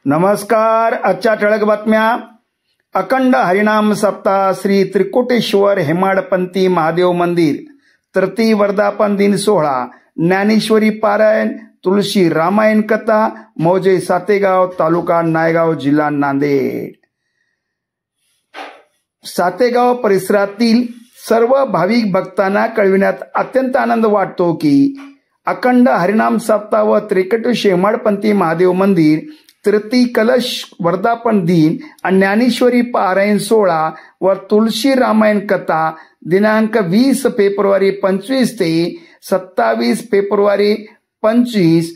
नमस्कार. आजच्या ठळक बातम्या. अखंड हरिनाम सप्ताह श्री त्रिकुटेश्वर हेमाडपंती महादेव मंदिर, तृतीय वर्धापन दिन सोहळा, ज्ञानेश्वरी पारायण, तुळशी रामायण कथा, मौजे सातेगाव, तालुका नायगाव, जिल्हा नांदेड. सातेगाव परिसरातील सर्व भाविक भक्तांना कळविण्यात अत्यंत आनंद वाटतो की अखंड हरिनाम सप्ताह व त्रिकुटेश्वर हेमाडपंती महादेव मंदिर तृतीय कलश वर्धापन दिन आणि ज्ञानेश्वरी पारायण सोहळा व तुळशी रामायण कथा दिनांक 20 फेब्रुवारी 25 ते 27 फेब्रुवारी 25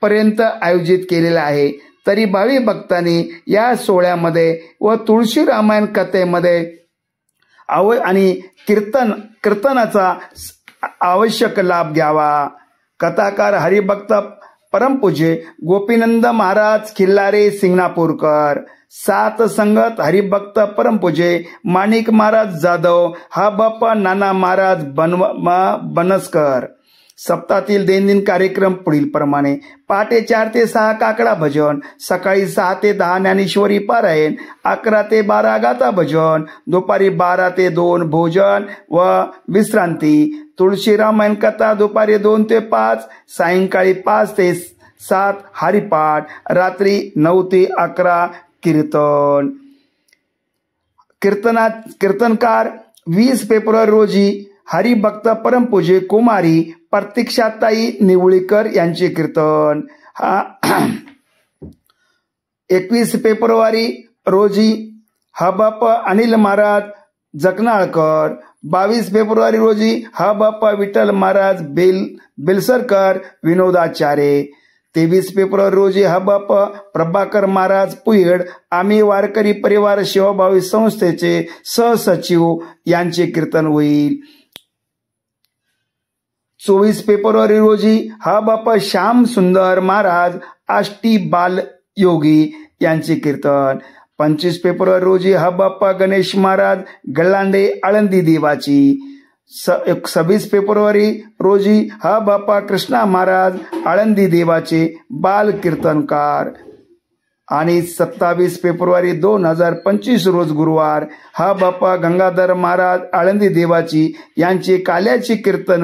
पर्यंत आयोजित केलेला आहे. तरी भाविक भक्तांनी या सोहळ्यामध्ये व तुळशी रामायण कथेमध्ये आणि कीर्तनाचा आवश्यक लाभ घ्यावा. कथाकार हरिभक्त परमपूज्य गोपीनंद महाराज खिल्लारे सिंगणापूरकर, सात संगत हरिभक्त परमपूज्य माणिक महाराज जाधव, हा बाप्पा नाना महाराज बनसकर. सप्ताहातील दैनंदिन कार्यक्रम पुढील प्रमाणे: पहाटे 4 ते 6 काकडा भजन, सकाळी 6 ते 10 ज्ञानेश्वरी पारायण, 11 ते 12 गाथा भजन, दुपारी 12 ते 2 भोजन व विश्रांती, तुळशी रामायण कथा दुपारी 2 ते 5, सायंकाळी 5 ते 7 हरिपाठ, रात्री 9 ते 11 कीर्तन. कीर्तनकार 20 फेब्रुवारी रोजी हरिभक्त परमपूज्य कुमारी प्रतीक्षाताई निवळीकर यांचे कीर्तन. 21 फेब्रुवारी रोजी हबाप अनिल महाराज जगनाळकर, 22 फेब्रुवारी रोजी हबाप विठ्ठल महाराज बेलसरकर विनोदाचार्य, 23 फेब्रुवारी रोजी हबाप प्रभाकर महाराज पुयड आम्ही वारकरी परिवार सेवाभावी संस्थेचे सहसचिव यांचे कीर्तन होईल. 24 फेब्रुवारी रोजी हा बाप्पा श्याम सुंदर महाराज आष्टी बाल योगी यांचे कीर्तन. 25 फेब्रुवारी रोजी हा बाप्पा गणेश महाराज गल्लांडे आळंदी देवाची. 26 फेब्रुवारी रोजी हा बाप्पा कृष्णा महाराज आळंदी देवाचे बाल कीर्तनकार. आणि 27 फेब्रुवारी 2025 रोज गुरुवार हा बाप्पा गंगाधर महाराज आळंदी देवाची यांचे काल्याचे कीर्तन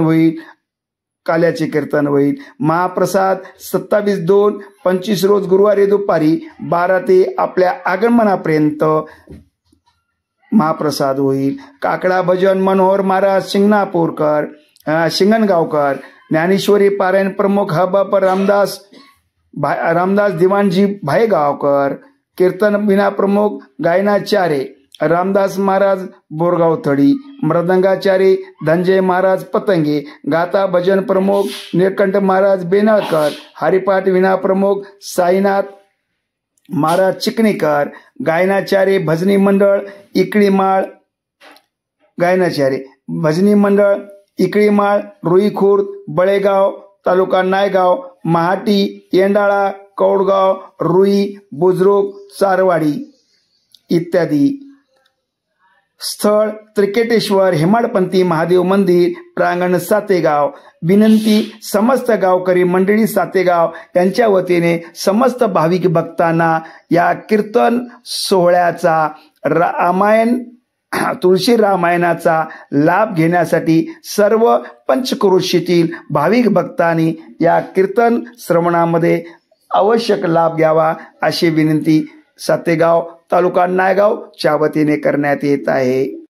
होईल. महाप्रसाद 27/2/25 रोज गुरुवारी दुपारी 12 ते आपल्या आगमनापर्यंत महाप्रसाद होईल. काकडा भजन मनोहर महाराज शिंगणगावकर, ज्ञानेश्वरी पारायण प्रमुख हबाप रामदास दिवाणजी भायगावकर, कीर्तन बिना प्रमुख गायनाचार्य रामदास महाराज बोरगावथडी, मृदंगाचार्य धनंजय महाराज पतंगे, गाथा भजन प्रमुख निळकंठ महाराज बेनाळकर, हरिपाठ विना प्रमुख साईनाथ महाराज चिकणीकर, गायनाचार्य भजनी मंडळ इकळीमाळ रुईखुर्द बळेगाव तालुका नायगाव, महाटी येंडाळा कौडगाव रुई बुजरुक चारवाडी इत्यादी. स्थळ त्रिकुटेश्वर हेमाडपंती महादेव मंदिर, प्रांगण सातेगाव. विनंती: समस्त गावकरी मंडळी सातेगाव यांच्या वतीने समस्त भाविक भक्तांना या कीर्तन सोहळ्याचा तुळशी रामायणाचा लाभ घेण्यासाठी सर्व पंचक्रोशीतील भाविक भक्तांनी या कीर्तन श्रवणामध्ये आवश्यक लाभ घ्यावा अशी विनंती सातेगाव तालुका नायगाव च्या वतीने करण्यात येत आहे.